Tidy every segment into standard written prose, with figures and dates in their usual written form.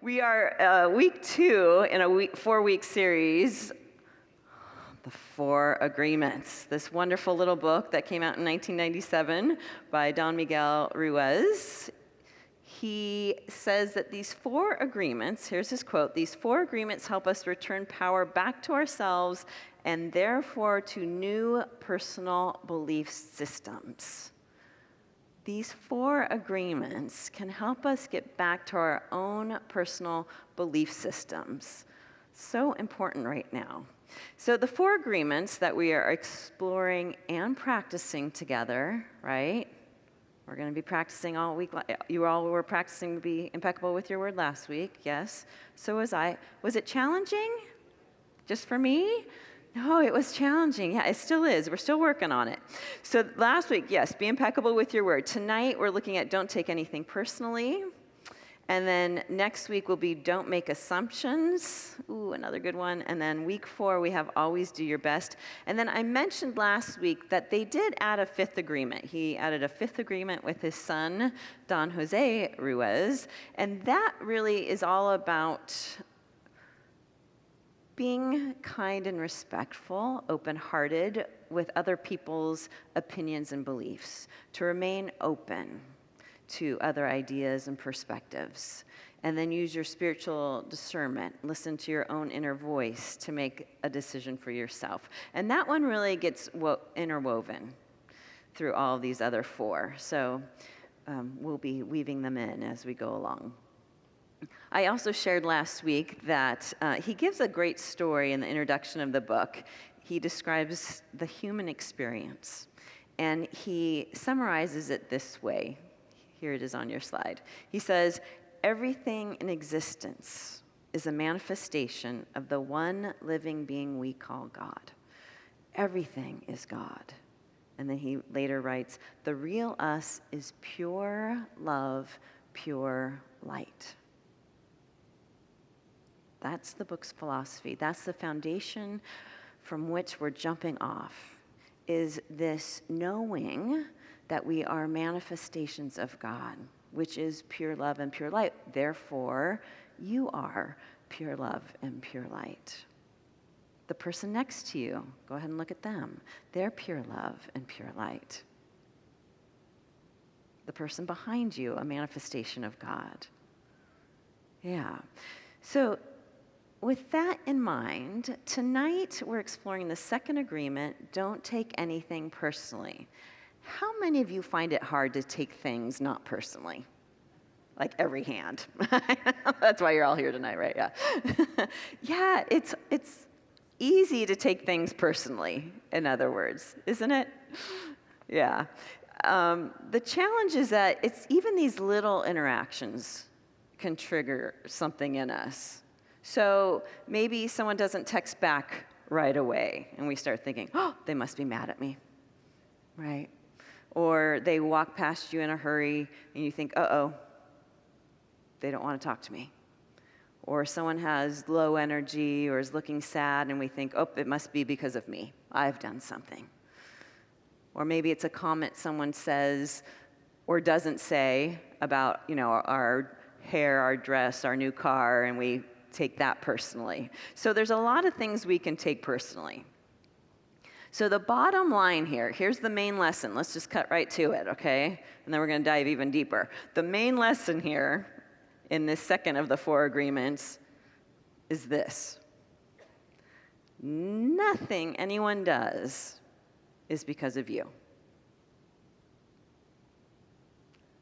We are week 2 in a 4-week series, The 4 Agreements, this wonderful little book that came out in 1997 by Don Miguel Ruiz. He says that these 4 agreements, here's his quote, these 4 agreements help us return power back to ourselves and therefore to new personal belief systems. These 4 agreements can help us get back to our own personal belief systems. So important right now. So the 4 agreements that we are exploring and practicing together, right? We're going to be practicing all week. You all were practicing to be impeccable with your word last week, yes. So was I. Was it challenging? Just for me? No, it was challenging. Yeah, it still is. We're still working on it. So last week, yes, be impeccable with your word. Tonight, we're looking at don't take anything personally. And then next week will be don't make assumptions. Ooh, another good one. And then week 4, we have always do your best. And then I mentioned last week that they did add a 5th agreement. He added a 5th agreement with his son, Don Jose Ruiz. And that really is all about being kind and respectful, open-hearted with other people's opinions and beliefs, to remain open to other ideas and perspectives, and then use your spiritual discernment, listen to your own inner voice to make a decision for yourself. And that one really gets interwoven through all of these other 4. So we'll be weaving them in as we go along. I also shared last week that he gives a great story in the introduction of the book. He describes the human experience, and he summarizes it this way. Here it is on your slide. He says, everything in existence is a manifestation of the one living being we call God. Everything is God. And then he later writes, the real us is pure love, pure light. That's the book's philosophy. That's the foundation from which we're jumping off, is this knowing that we are manifestations of God, which is pure love and pure light. Therefore, you are pure love and pure light. The person next to you, go ahead and look at them. They're pure love and pure light. The person behind you, a manifestation of God. Yeah. So, with that in mind, tonight we're exploring the 2nd agreement, don't take anything personally. How many of you find it hard to take things not personally? Like every hand. That's why you're all here tonight, right? Yeah. Yeah, it's easy to take things personally, in other words, isn't it? Yeah. The challenge is that it's even these little interactions can trigger something in us. So maybe someone doesn't text back right away, and we start thinking, oh, they must be mad at me, right? Or they walk past you in a hurry, and you think, uh-oh, they don't want to talk to me. Or someone has low energy or is looking sad, and we think, oh, it must be because of me. I've done something. Or maybe it's a comment someone says or doesn't say about, our hair, our dress, our new car, and we take that personally. So there's a lot of things we can take personally. So the bottom line here's the main lesson. Let's just cut right to it, okay? And then we're going to dive even deeper. The main lesson here in this 2nd of the 4 agreements is this. Nothing anyone does is because of you.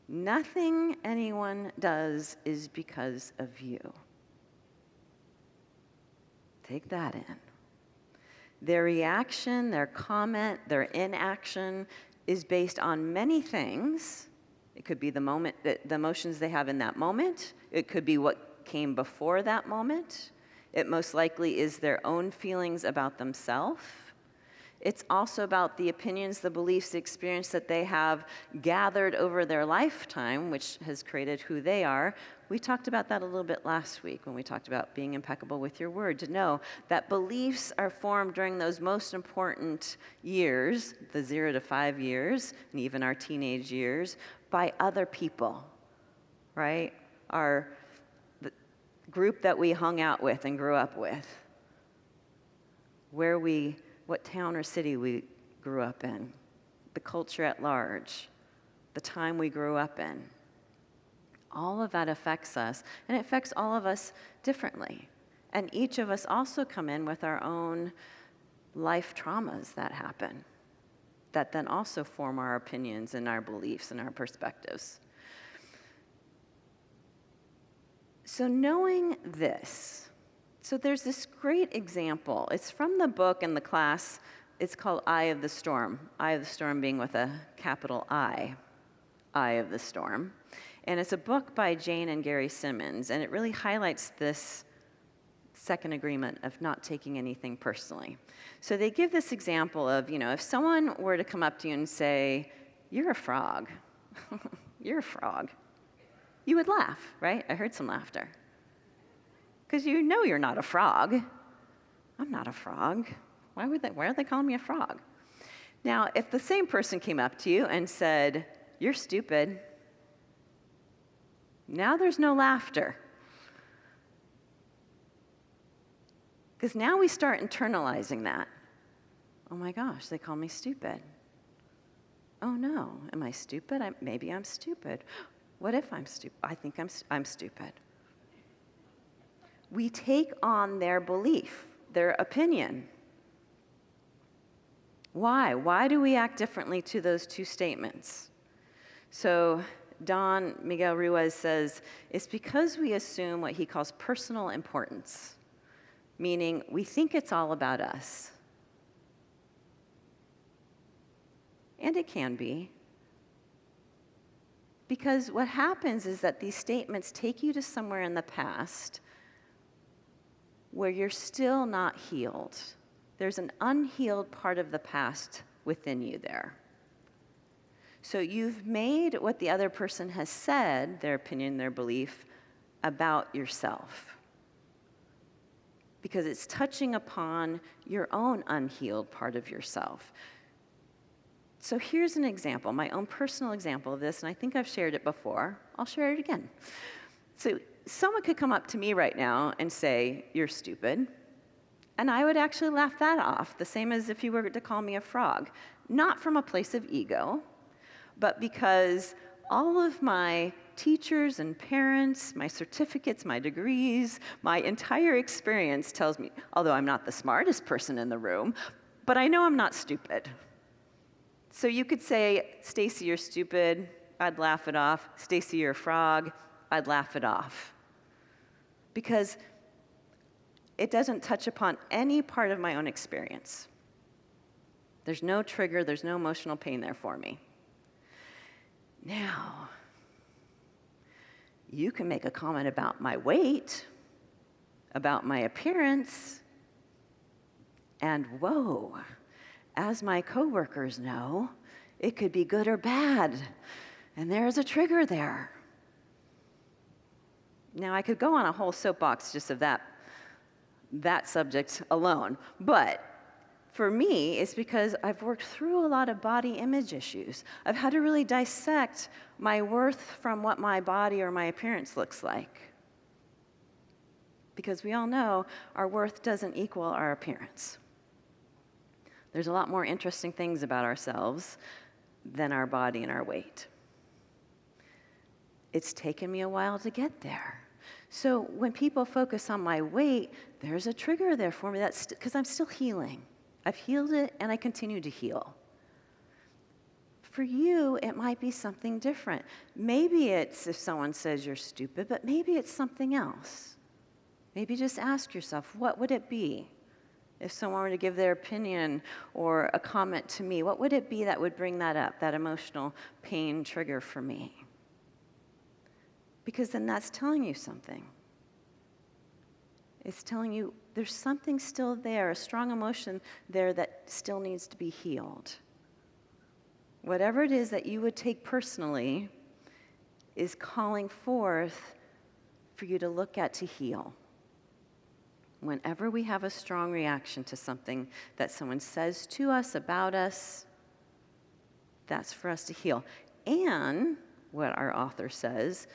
Nothing anyone does is because of you. Take that in. Their reaction, their comment, their inaction is based on many things. It could be the emotions they have in that moment. It could be what came before that moment. It most likely is their own feelings about themselves. It's also about the opinions, the beliefs, the experience that they have gathered over their lifetime, which has created who they are. We talked about that a little bit last week when we talked about being impeccable with your word, to know that beliefs are formed during those most important years, the 0 to 5 years, and even our teenage years, by other people, right? group that we hung out with and grew up with, what town or city we grew up in, the culture at large, the time we grew up in. All of that affects us, and it affects all of us differently. And each of us also come in with our own life traumas that happen, that then also form our opinions and our beliefs and our perspectives. So knowing this, so there's this great example. It's from the book in the class. It's called Eye of the Storm. Eye of the Storm being with a capital I, Eye of the Storm. And it's a book by Jane and Gary Simmons, and it really highlights this second agreement of not taking anything personally. So they give this example of, if someone were to come up to you and say, "You're a frog," you're a frog, you would laugh, right? I heard some laughter. Because you know you're not a frog. I'm not a frog. Why are they calling me a frog? Now, if the same person came up to you and said, "You're stupid," now there's no laughter. Because now we start internalizing that. Oh my gosh, they call me stupid. Oh no, am I stupid? Maybe I'm stupid. What if I'm stupid? I think I'm stupid. We take on their belief, their opinion. Why? Why do we act differently to those two statements? So Don Miguel Ruiz says, it's because we assume what he calls personal importance, meaning we think it's all about us. And it can be. Because what happens is that these statements take you to somewhere in the past where you're still not healed. There's an unhealed part of the past within you there. So you've made what the other person has said, their opinion, their belief, about yourself. Because it's touching upon your own unhealed part of yourself. So here's an example, my own personal example of this, and I think I've shared it before. I'll share it again. So someone could come up to me right now and say, "You're stupid." And I would actually laugh that off, the same as if you were to call me a frog. Not from a place of ego, but because all of my teachers and parents, my certificates, my degrees, my entire experience tells me, although I'm not the smartest person in the room, but I know I'm not stupid. So you could say, "Stacy, you're stupid." I'd laugh it off. "Stacy, you're a frog." I'd laugh it off. Because it doesn't touch upon any part of my own experience. There's no trigger, there's no emotional pain there for me. Now, you can make a comment about my weight, about my appearance, and whoa, as my coworkers know, it could be good or bad, and there's a trigger there. Now, I could go on a whole soapbox just of that subject alone, but for me, it's because I've worked through a lot of body image issues. I've had to really dissect my worth from what my body or my appearance looks like. Because we all know our worth doesn't equal our appearance. There's a lot more interesting things about ourselves than our body and our weight. It's taken me a while to get there. So when people focus on my weight, there's a trigger there for me. That's because I'm still healing. I've healed it, and I continue to heal. For you, it might be something different. Maybe it's if someone says you're stupid, but maybe it's something else. Maybe just ask yourself, what would it be? If someone were to give their opinion or a comment to me, what would it be that would bring that up, that emotional pain trigger for me? Because then that's telling you something. It's telling you there's something still there, a strong emotion there that still needs to be healed. Whatever it is that you would take personally is calling forth for you to look at to heal. Whenever we have a strong reaction to something that someone says to us, about us, that's for us to heal. And what our author says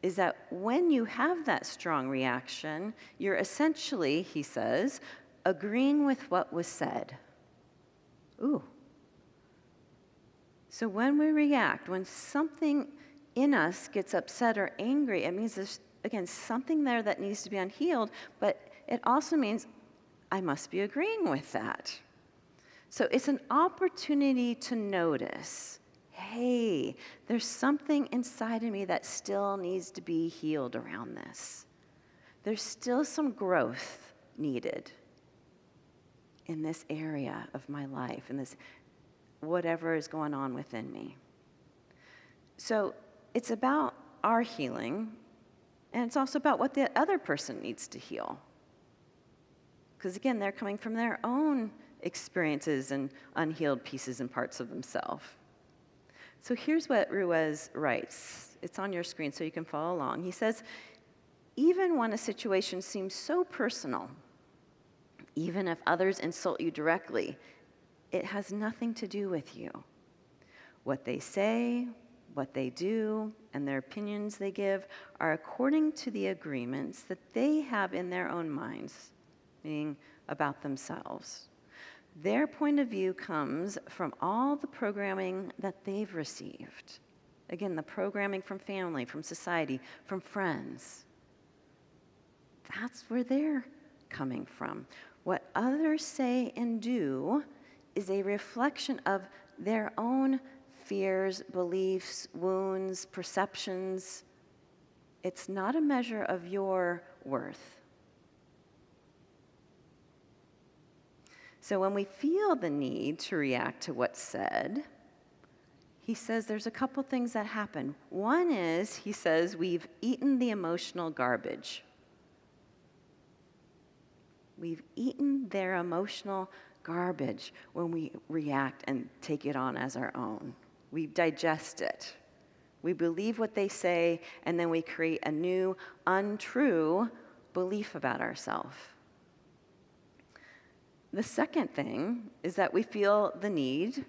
is that when you have that strong reaction, you're essentially, he says, agreeing with what was said. Ooh. So when we react, when something in us gets upset or angry, it means there's, again, something there that needs to be unhealed, but it also means I must be agreeing with that. So it's an opportunity to notice, hey, there's something inside of me that still needs to be healed around this. There's still some growth needed in this area of my life, in this whatever is going on within me. So it's about our healing, and it's also about what the other person needs to heal. Because again, they're coming from their own experiences and unhealed pieces and parts of themselves. So here's what Ruiz writes. It's on your screen so you can follow along. He says, even when a situation seems so personal, even if others insult you directly, it has nothing to do with you. What they say, what they do, and their opinions they give are according to the agreements that they have in their own minds, meaning about themselves. Their point of view comes from all the programming that they've received. Again, the programming from family, from society, from friends. That's where they're coming from. What others say and do is a reflection of their own fears, beliefs, wounds, perceptions. It's not a measure of your worth. So when we feel the need to react to what's said, he says there's a couple things that happen. One is, he says, we've eaten the emotional garbage. We've eaten their emotional garbage when we react and take it on as our own. We digest it. We believe what they say, and then we create a new, untrue belief about ourselves. The second thing is that we feel the need,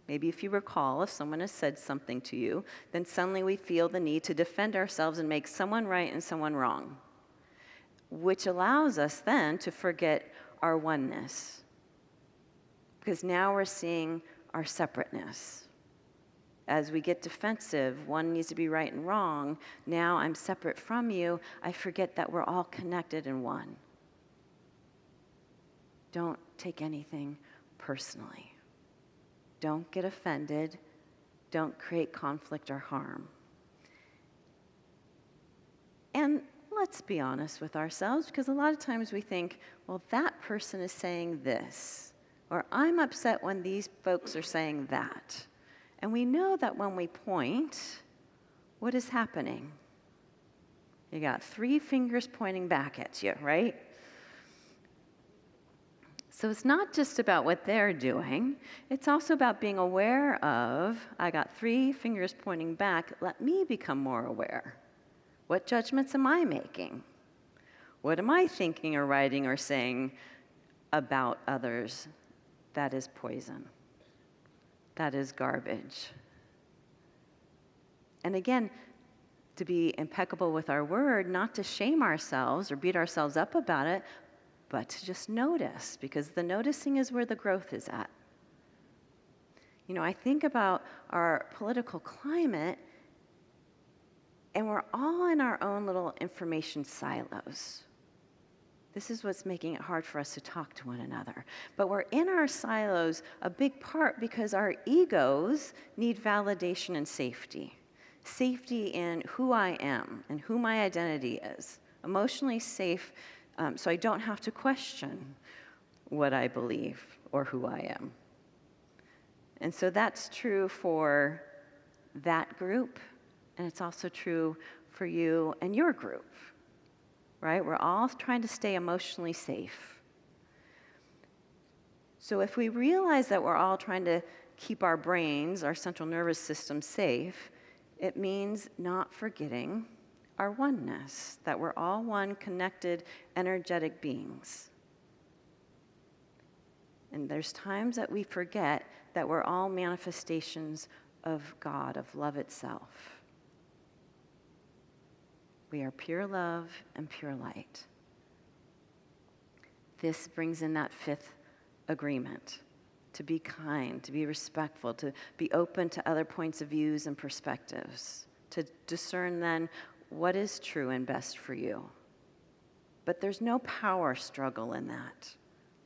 maybe if you recall, if someone has said something to you, then suddenly we feel the need to defend ourselves and make someone right and someone wrong, which allows us then to forget our oneness, because now we're seeing our separateness. As we get defensive, one needs to be right and wrong. Now I'm separate from you. I forget that we're all connected in one. Don't take anything personally. Don't get offended. Don't create conflict or harm. And let's be honest with ourselves, because a lot of times we think, well, that person is saying this, or I'm upset when these folks are saying that. And we know that when we point, what is happening? You got 3 fingers pointing back at you, right? So it's not just about what they're doing. It's also about being aware of, I got 3 fingers pointing back. Let me become more aware. What judgments am I making? What am I thinking or writing or saying about others? That is poison. That is garbage. And again, to be impeccable with our word, not to shame ourselves or beat ourselves up about it, but to just notice, because the noticing is where the growth is at. You know, I think about our political climate, and we're all in our own little information silos. This is what's making it hard for us to talk to one another. But we're in our silos a big part because our egos need validation and safety. Safety in who I am and who my identity is. Emotionally safe, so I don't have to question what I believe or who I am. And so that's true for that group, and it's also true for you and your group, right? We're all trying to stay emotionally safe. So if we realize that we're all trying to keep our brains, our central nervous system safe, it means not forgetting our oneness, that we're all one connected, energetic beings. And there's times that we forget that we're all manifestations of God, of love itself. We are pure love and pure light. This brings in that fifth agreement, to be kind, to be respectful, to be open to other points of views and perspectives, to discern then what is true and best for you. But there's no power struggle in that.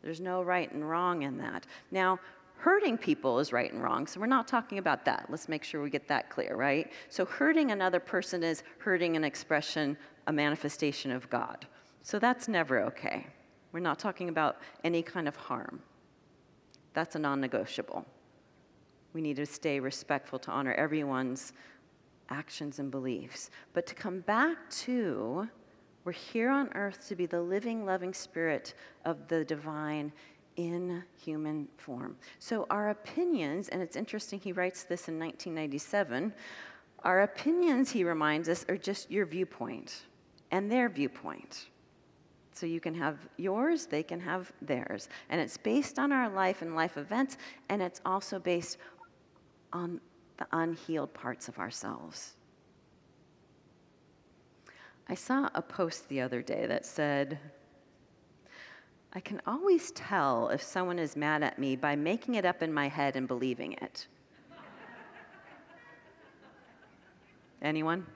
There's no right and wrong in that. Now, hurting people is right and wrong, so we're not talking about that. Let's make sure we get that clear, right? So hurting another person is hurting an expression, a manifestation of God. So that's never okay. We're not talking about any kind of harm. That's a non-negotiable. We need to stay respectful to honor everyone's actions and beliefs. But to come back to, we're here on earth to be the living, loving spirit of the divine in human form. So our opinions, and it's interesting, he writes this in 1997, our opinions, he reminds us, are just your viewpoint and their viewpoint. So you can have yours, they can have theirs. And it's based on our life and life events, and it's also based on the unhealed parts of ourselves. I saw a post the other day that said, I can always tell if someone is mad at me by making it up in my head and believing it. Anyone?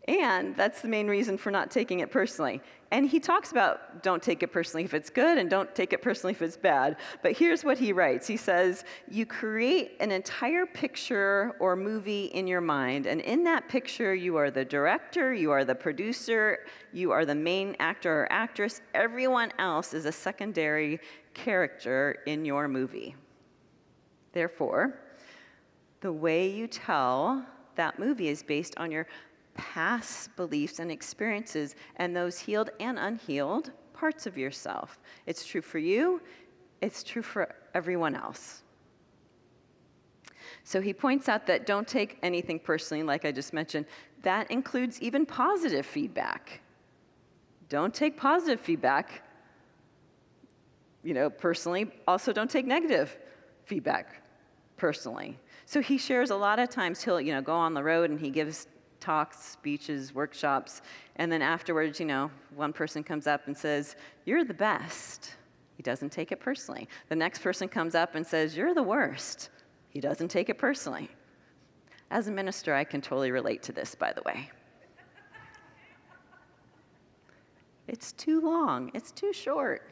And that's the main reason for not taking it personally. And he talks about don't take it personally if it's good and don't take it personally if it's bad. But here's what he writes. He says, you create an entire picture or movie in your mind. And in that picture, you are the director, you are the producer, you are the main actor or actress. Everyone else is a secondary character in your movie. Therefore, the way you tell that movie is based on your past beliefs and experiences and those healed and unhealed parts of yourself. It's true for you, it's true for everyone else. So he points out that don't take anything personally, like I just mentioned. That includes even positive feedback. Don't take positive feedback, personally. Also, don't take negative feedback personally. So he shares a lot of times he'll, go on the road and he gives talks, speeches, workshops, and then afterwards, one person comes up and says, you're the best. He doesn't take it personally. The next person comes up and says, you're the worst. He doesn't take it personally. As a minister, I can totally relate to this, by the way. It's too long. It's too short.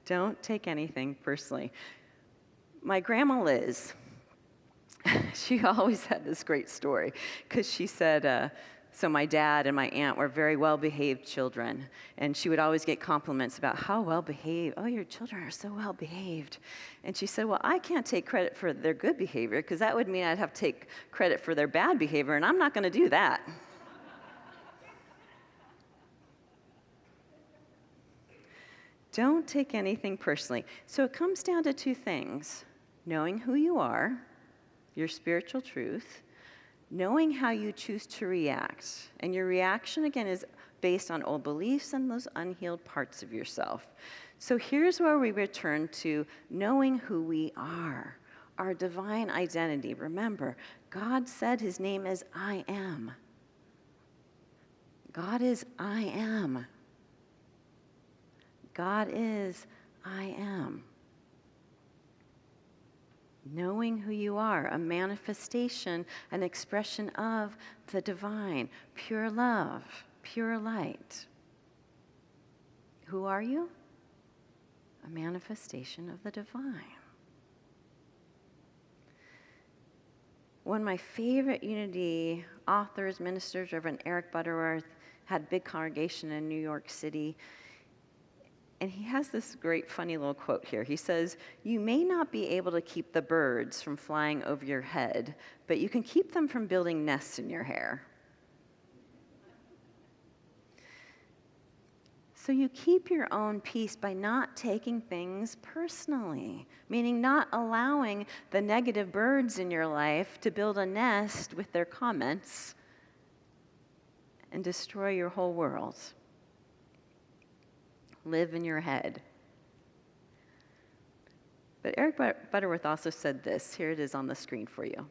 Don't take anything personally. My grandma Liz, she always had this great story because she said, so my dad and my aunt were very well-behaved children, and she would always get compliments about how well-behaved, oh, your children are so well-behaved. And she said, well, I can't take credit for their good behavior because that would mean I'd have to take credit for their bad behavior, and I'm not going to do that. Don't take anything personally. So it comes down to two things: knowing who you are, your spiritual truth, knowing how you choose to react. And your reaction, again, is based on old beliefs and those unhealed parts of yourself. So here's where we return to knowing who we are, our divine identity. Remember, God said his name is I am. God is I am. God is I am. Knowing who you are, a manifestation, an expression of the divine, pure love, pure light. Who are you? A manifestation of the divine. One of my favorite Unity authors, ministers, Reverend Eric Butterworth, had a big congregation in New York City. And he has this great, funny little quote here. He says, you may not be able to keep the birds from flying over your head, but you can keep them from building nests in your hair. So you keep your own peace by not taking things personally, meaning not allowing the negative birds in your life to build a nest with their comments and destroy your whole world. Live in your head. But Eric Butterworth also said this. Here it is on the screen for you.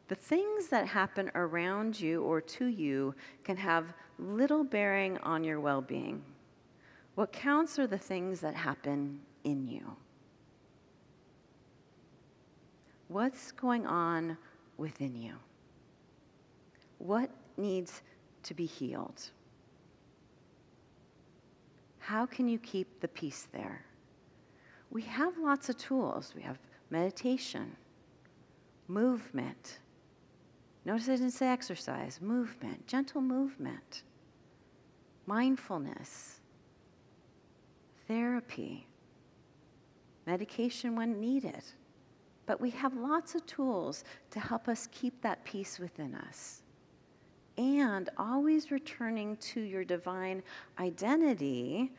The things that happen around you or to you can have little bearing on your well-being. What counts are the things that happen in you. What's going on within you? What needs to be healed? How can you keep the peace there? We have lots of tools. We have meditation, movement. Notice I didn't say exercise. Movement, gentle movement, mindfulness, therapy, medication when needed. But we have lots of tools to help us keep that peace within us. And always returning to your divine identity,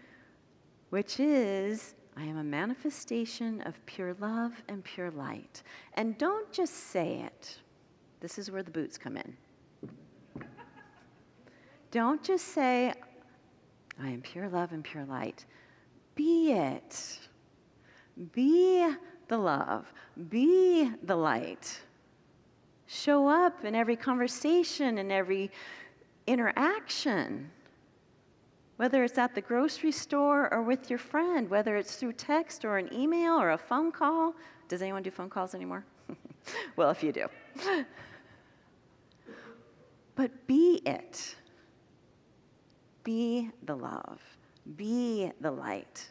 which is, I am a manifestation of pure love and pure light. And don't just say it. This is where the boots come in. Don't just say, I am pure love and pure light. Be it. Be the love. Be the light. Show up in every conversation, in every interaction. Whether it's at the grocery store or with your friend, whether it's through text or an email or a phone call. Does anyone do phone calls anymore? Well, if you do. But be it. Be the love. Be the light.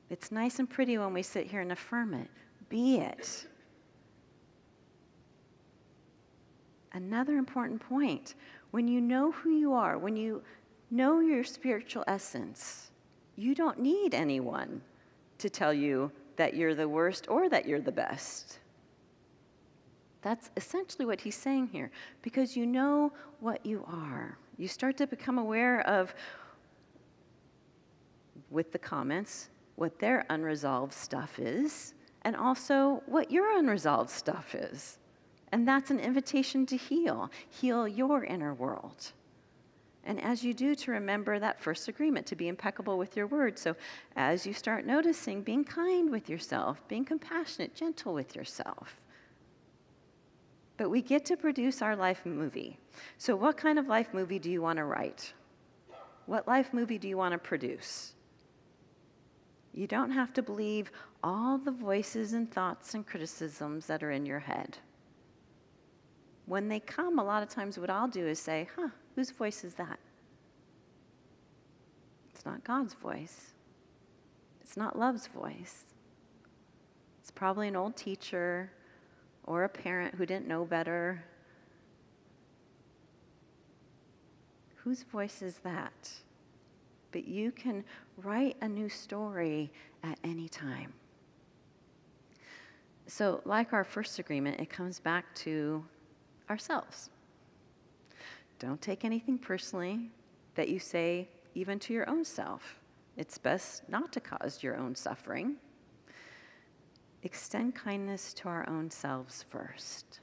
It's nice and pretty when we sit here and affirm it. Be it. Another important point, when you know who you are, when you know your spiritual essence, you don't need anyone to tell you that you're the worst or that you're the best. That's essentially what he's saying here, because you know what you are. You start to become aware of, with the comments, what their unresolved stuff is, and also what your unresolved stuff is. And that's an invitation to heal your inner world. And as you do, to remember that first agreement, to be impeccable with your word. So as you start noticing, being kind with yourself, being compassionate, gentle with yourself. But we get to produce our life movie. So what kind of life movie do you want to write? What life movie do you want to produce? You don't have to believe all the voices and thoughts and criticisms that are in your head. When they come, a lot of times what I'll do is say, whose voice is that? It's not God's voice. It's not love's voice. It's probably an old teacher or a parent who didn't know better. Whose voice is that? But you can write a new story at any time. So like our first agreement, it comes back to ourselves. Don't take anything personally that you say even to your own self. It's best not to cause your own suffering. Extend kindness to our own selves first.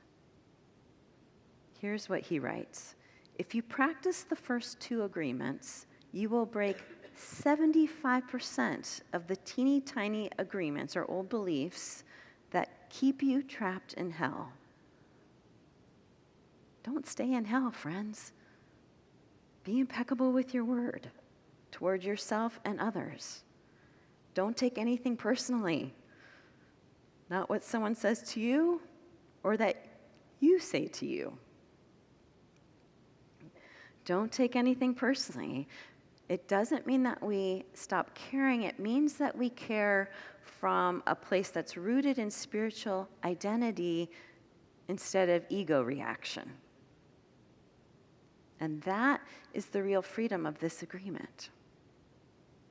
Here's what he writes. If you practice the first two agreements, you will break 75% of the teeny tiny agreements or old beliefs that keep you trapped in hell. Don't stay in hell, friends. Be impeccable with your word toward yourself and others. Don't take anything personally. Not what someone says to you or that you say to you. Don't take anything personally. It doesn't mean that we stop caring. It means that we care from a place that's rooted in spiritual identity instead of ego reaction. And that is the real freedom of this agreement.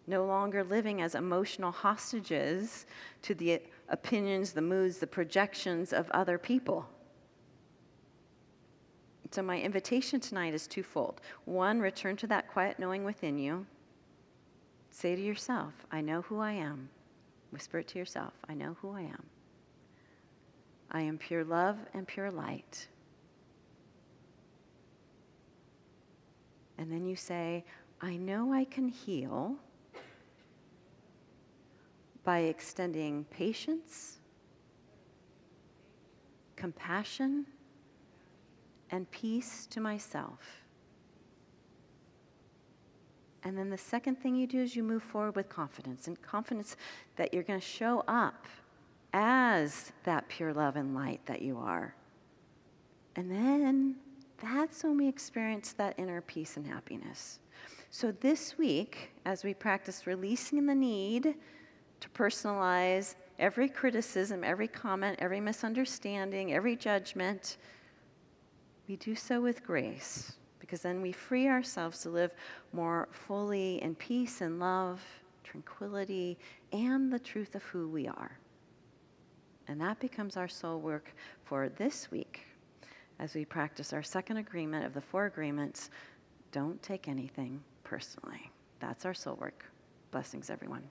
No longer living as emotional hostages to the opinions, the moods, the projections of other people. So my invitation tonight is twofold. One, return to that quiet knowing within you. Say to yourself, I know who I am. Whisper it to yourself, I know who I am. I am pure love and pure light. And then you say, I know I can heal by extending patience, compassion, and peace to myself. And then the second thing you do is you move forward with confidence, and confidence that you're going to show up as that pure love and light that you are. And then that's when we experience that inner peace and happiness. So this week, as we practice releasing the need to personalize every criticism, every comment, every misunderstanding, every judgment, we do so with grace, because then we free ourselves to live more fully in peace and love, tranquility, and the truth of who we are. And that becomes our soul work for this week as we practice our second agreement of the 4 agreements. Don't take anything personally. That's our soul work. Blessings, everyone.